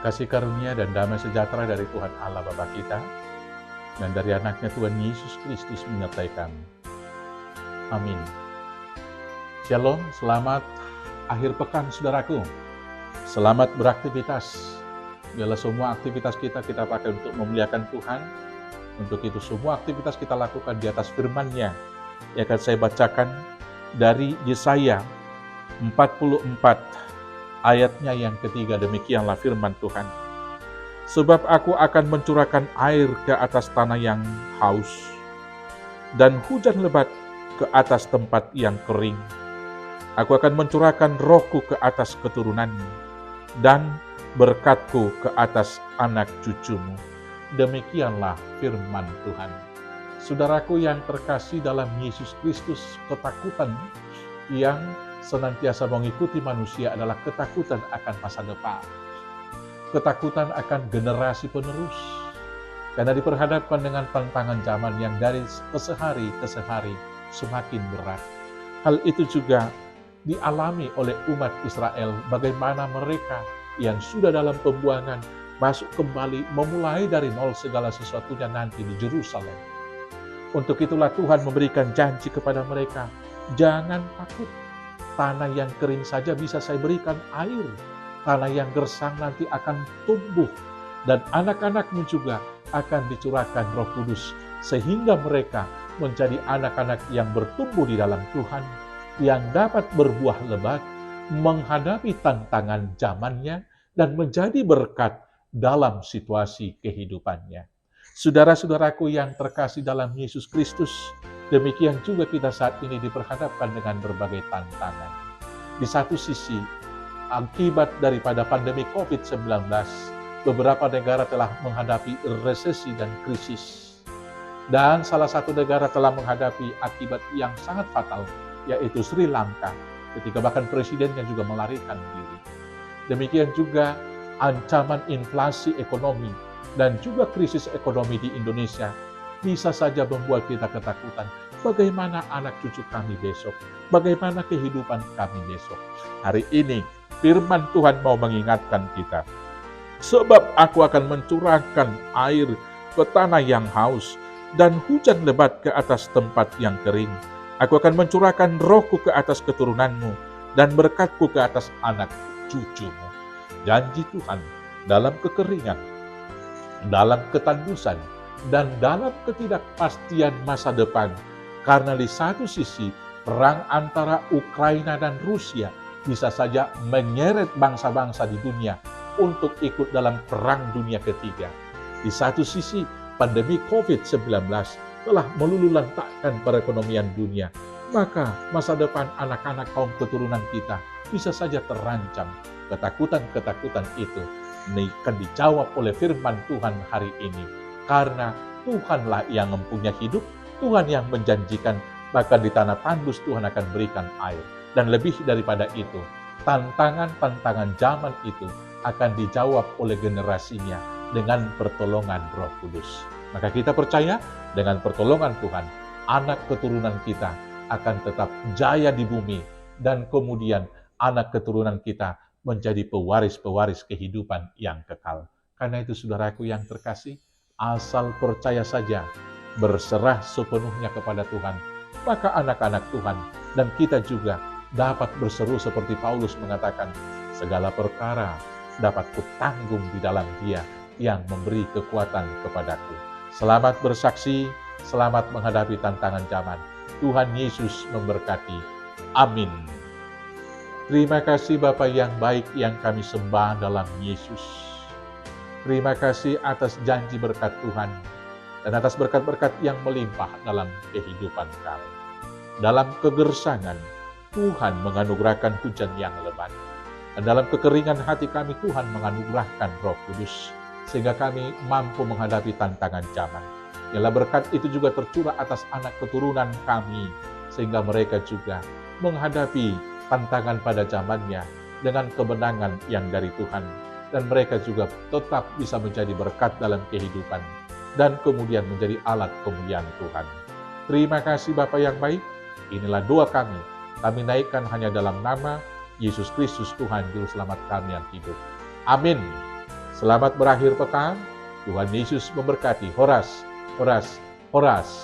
Kasih karunia dan damai sejahtera dari Tuhan Allah Bapa kita dan dari anaknya Tuhan Yesus Kristus menyertai kami. Amin. Shalom, selamat akhir pekan saudaraku. Selamat beraktivitas. Biarlah semua aktivitas kita pakai untuk memuliakan Tuhan. Untuk itu semua aktivitas kita lakukan di atas firman-Nya. Yang akan saya bacakan dari Yesaya 44 ayatnya yang ketiga. Demikianlah firman Tuhan. Sebab aku akan mencurahkan air ke atas tanah yang haus, dan hujan lebat ke atas tempat yang kering. Aku akan mencurahkan rohku ke atas keturunanmu, dan berkatku ke atas anak cucumu. Demikianlah firman Tuhan. Saudaraku yang terkasih dalam Yesus Kristus, ketakutan yang senantiasa mengikuti manusia adalah ketakutan akan masa depan. Ketakutan akan generasi penerus. Karena diperhadapkan dengan tantangan zaman yang dari kesehari ke sehari semakin berat. Hal itu juga dialami oleh umat Israel, bagaimana mereka yang sudah dalam pembuangan masuk kembali memulai dari nol segala sesuatunya nanti di Yerusalem. Untuk itulah Tuhan memberikan janji kepada mereka, jangan takut, tanah yang kering saja bisa saya berikan air, tanah yang gersang nanti akan tumbuh, dan anak-anakmu juga akan dicurahkan Roh Kudus, sehingga mereka menjadi anak-anak yang bertumbuh di dalam Tuhan, yang dapat berbuah lebat, menghadapi tantangan zamannya, dan menjadi berkat dalam situasi kehidupannya. Saudara-saudaraku yang terkasih dalam Yesus Kristus, demikian juga kita saat ini diperhadapkan dengan berbagai tantangan. Di satu sisi, akibat daripada pandemi COVID-19, beberapa negara telah menghadapi resesi dan krisis. Dan salah satu negara telah menghadapi akibat yang sangat fatal, yaitu Sri Lanka, ketika bahkan presidennya juga melarikan diri. Demikian juga ancaman inflasi ekonomi dan juga krisis ekonomi di Indonesia bisa saja membuat kita ketakutan. Bagaimana anak cucu kami besok? Bagaimana kehidupan kami besok? Hari ini firman Tuhan mau mengingatkan kita. Sebab aku akan mencurahkan air ke tanah yang haus, dan hujan lebat ke atas tempat yang kering. Aku akan mencurahkan rohku ke atas keturunanmu, dan berkatku ke atas anak cucumu. Janji Tuhan dalam kekeringan, dalam ketandusan, dan dalam ketidakpastian masa depan. Karena di satu sisi, perang antara Ukraina dan Rusia bisa saja menyeret bangsa-bangsa di dunia untuk ikut dalam perang dunia ketiga. Di satu sisi, pandemi COVID-19 telah meluluhlantakkan perekonomian dunia. Maka masa depan anak-anak kaum keturunan kita bisa saja terancam. Ketakutan-ketakutan itu akan dijawab oleh firman Tuhan hari ini. Karena Tuhanlah yang mempunyai hidup, Tuhan yang menjanjikan, bahkan di tanah tandus Tuhan akan berikan air. Dan lebih daripada itu, tantangan-tantangan zaman itu akan dijawab oleh generasinya dengan pertolongan Roh Kudus. Maka kita percaya dengan pertolongan Tuhan, anak keturunan kita akan tetap jaya di bumi, dan kemudian anak keturunan kita menjadi pewaris-pewaris kehidupan yang kekal. Karena itu saudaraku yang terkasih, asal percaya saja, berserah sepenuhnya kepada Tuhan, maka anak-anak Tuhan dan kita juga dapat berseru seperti Paulus mengatakan, segala perkara dapat kutanggung di dalam Dia yang memberi kekuatan kepadaku. Selamat bersaksi, selamat menghadapi tantangan zaman. Tuhan Yesus memberkati. Amin. Terima kasih Bapa yang baik yang kami sembah dalam Yesus. Terima kasih atas janji berkat Tuhan dan atas berkat-berkat yang melimpah dalam kehidupan kami. Dalam kegersangan, Tuhan menganugerahkan hujan yang lebat. Dan dalam kekeringan hati kami, Tuhan menganugerahkan Roh Kudus, sehingga kami mampu menghadapi tantangan zaman. Ialah berkat itu juga tercurah atas anak keturunan kami, sehingga mereka juga menghadapi tantangan pada zamannya dengan kemenangan yang dari Tuhan. Dan mereka juga tetap bisa menjadi berkat dalam kehidupan, dan kemudian menjadi alat kemuliaan Tuhan. Terima kasih Bapa yang baik, inilah doa kami. Kami naikkan hanya dalam nama Yesus Kristus Tuhan Juru Selamat kami yang hidup. Amin. Selamat berakhir pekan. Tuhan Yesus memberkati. Horas, horas, horas.